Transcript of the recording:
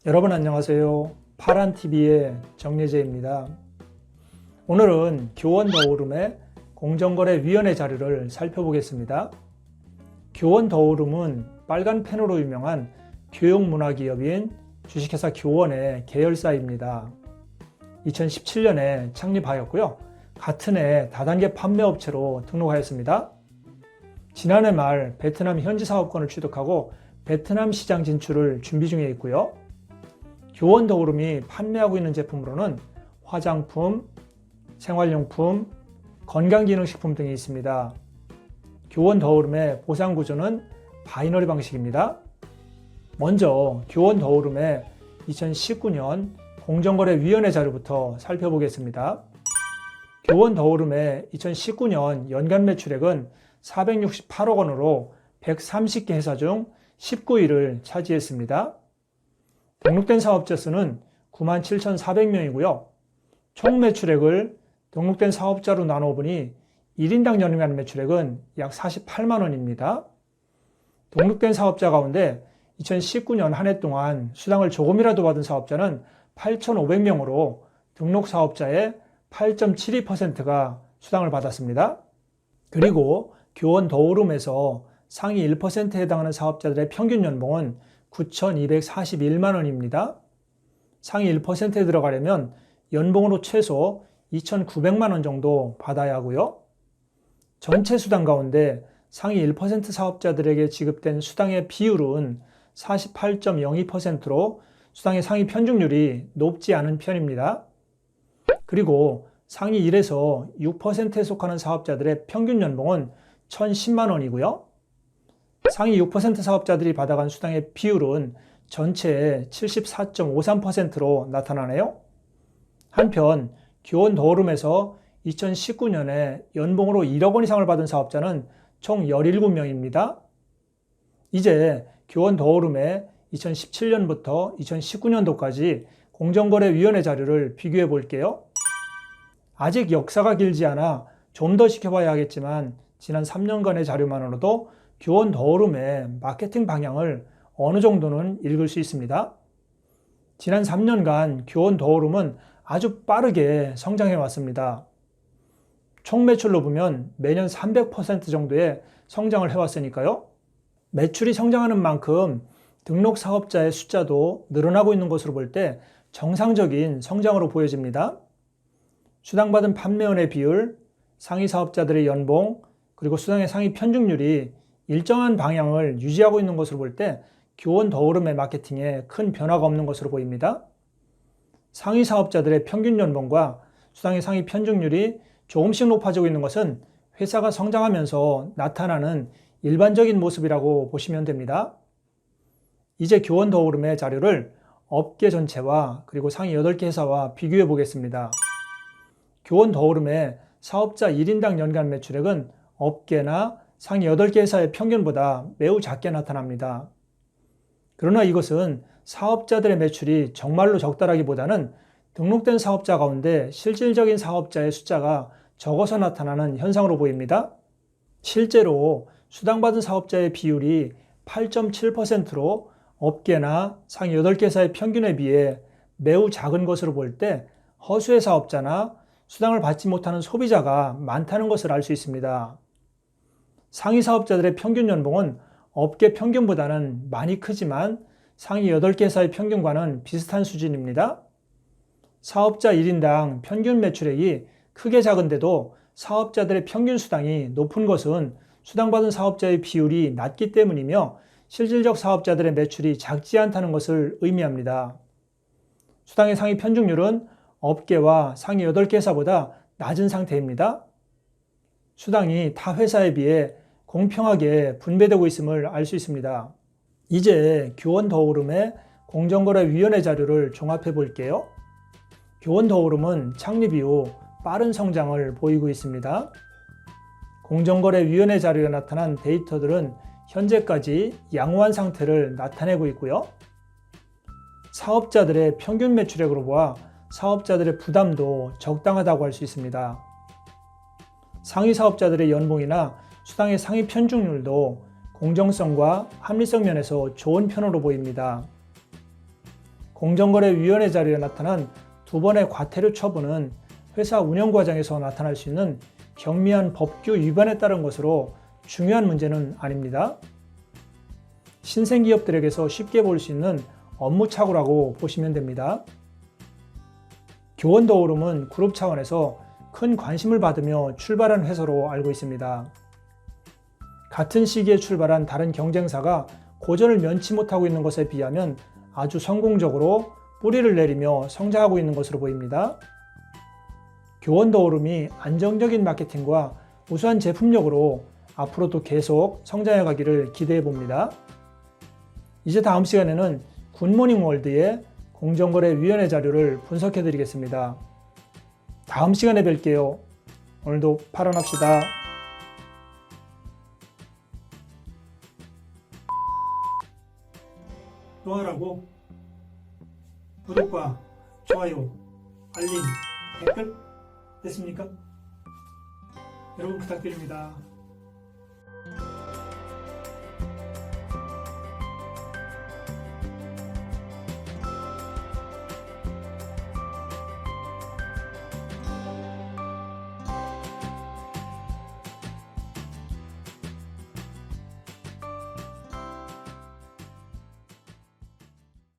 여러분 안녕하세요. 파란TV의 정예재입니다. 오늘은 교원더오름의 공정거래위원회 자료를 살펴보겠습니다. 교원더오름은 빨간 펜으로 유명한 교육문화기업인 주식회사 교원의 계열사입니다. 2017년에 창립하였고요. 같은 해 다단계 판매업체로 등록하였습니다. 지난해 말 베트남 현지 사업권을 취득하고 베트남 시장 진출을 준비 중에 있고요. 교원더오름이 판매하고 있는 제품으로는 화장품, 생활용품, 건강기능식품 등이 있습니다. 교원더오름의 보상구조는 바이너리 방식입니다. 먼저 교원더오름의 2019년 공정거래위원회 자료부터 살펴보겠습니다. 교원더오름의 2019년 연간 매출액은 468억 원으로 130개 회사 중 19위를 차지했습니다. 등록된 사업자 수는 97,400명이고요. 총 매출액을 등록된 사업자로 나눠보니 1인당 연간 매출액은 약 48만 원입니다. 등록된 사업자 가운데 2019년 한 해 동안 수당을 조금이라도 받은 사업자는 8,500명으로 등록 사업자의 8.72%가 수당을 받았습니다. 그리고 교원더오름에서 상위 1%에 해당하는 사업자들의 평균 연봉은 9,241만 원입니다. 상위 1%에 들어가려면 연봉으로 최소 2,900만 원 정도 받아야 하고요. 전체 수당 가운데 상위 1% 사업자들에게 지급된 수당의 비율은 48.02%로 수당의 상위 편중률이 높지 않은 편입니다. 그리고 상위 1에서 6%에 속하는 사업자들의 평균 연봉은 1,010만 원이고요. 상위 6% 사업자들이 받아간 수당의 비율은 전체의 74.53%로 나타나네요. 한편 교원더오름에서 2019년에 연봉으로 1억 원 이상을 받은 사업자는 총 17명입니다. 이제 교원더오름의 2017년부터 2019년도까지 공정거래위원회 자료를 비교해 볼게요. 아직 역사가 길지 않아 좀 더 지켜봐야 하겠지만 지난 3년간의 자료만으로도 교원더오름의 마케팅 방향을 어느 정도는 읽을 수 있습니다. 지난 3년간 교원더오름은 아주 빠르게 성장해 왔습니다. 총 매출로 보면 매년 300% 정도의 성장을 해왔으니까요. 매출이 성장하는 만큼 등록 사업자의 숫자도 늘어나고 있는 것으로 볼 때 정상적인 성장으로 보여집니다. 수당받은 판매원의 비율, 상위 사업자들의 연봉, 그리고 수당의 상위 편중률이 일정한 방향을 유지하고 있는 것으로 볼 때 교원더오름의 마케팅에 큰 변화가 없는 것으로 보입니다. 상위 사업자들의 평균 연봉과 수당의 상위 편중률이 조금씩 높아지고 있는 것은 회사가 성장하면서 나타나는 일반적인 모습이라고 보시면 됩니다. 이제 교원더오름의 자료를 업계 전체와 그리고 상위 8개 회사와 비교해 보겠습니다. 교원더오름의 사업자 1인당 연간 매출액은 업계나 상위 8개 회사의 평균보다 매우 작게 나타납니다. 그러나 이것은 사업자들의 매출이 정말로 적다라기보다는 등록된 사업자 가운데 실질적인 사업자의 숫자가 적어서 나타나는 현상으로 보입니다. 실제로 수당받은 사업자의 비율이 8.7%로 업계나 상위 8개 회사의 평균에 비해 매우 작은 것으로 볼 때 허수의 사업자나 수당을 받지 못하는 소비자가 많다는 것을 알 수 있습니다. 상위 사업자들의 평균 연봉은 업계 평균보다는 많이 크지만 상위 8개 회사의 평균과는 비슷한 수준입니다. 사업자 1인당 평균 매출액이 크게 작은데도 사업자들의 평균 수당이 높은 것은 수당받은 사업자의 비율이 낮기 때문이며 실질적 사업자들의 매출이 작지 않다는 것을 의미합니다. 수당의 상위 편중률은 업계와 상위 8개 회사보다 낮은 상태입니다. 수당이 타 회사에 비해 공평하게 분배되고 있음을 알 수 있습니다. 이제 교원더오름의 공정거래위원회 자료를 종합해 볼게요. 교원더오름은 창립 이후 빠른 성장을 보이고 있습니다. 공정거래위원회 자료에 나타난 데이터들은 현재까지 양호한 상태를 나타내고 있고요. 사업자들의 평균 매출액으로 보아 사업자들의 부담도 적당하다고 할 수 있습니다. 상위 사업자들의 연봉이나 수당의 상위 편중률도 공정성과 합리성 면에서 좋은 편으로 보입니다. 공정거래위원회 자료에 나타난 2번의 과태료 처분은 회사 운영 과정에서 나타날 수 있는 경미한 법규 위반에 따른 것으로 중요한 문제는 아닙니다. 신생기업들에게서 쉽게 볼 수 있는 업무착오라고 보시면 됩니다. 교원더오름은 그룹 차원에서 큰 관심을 받으며 출발한 회사로 알고 있습니다. 같은 시기에 출발한 다른 경쟁사가 고전을 면치 못하고 있는 것에 비하면 아주 성공적으로 뿌리를 내리며 성장하고 있는 것으로 보입니다. 교원더오름이 안정적인 마케팅과 우수한 제품력으로 앞으로도 계속 성장해 가기를 기대해 봅니다. 이제 다음 시간에는 굿모닝 월드의 공정거래위원회 자료를 분석해 드리겠습니다. 다음 시간에 뵐게요. 오늘도 파란합시다. 또 하라고 구독과 좋아요, 알림, 댓글 됐습니까? 여러분 부탁드립니다.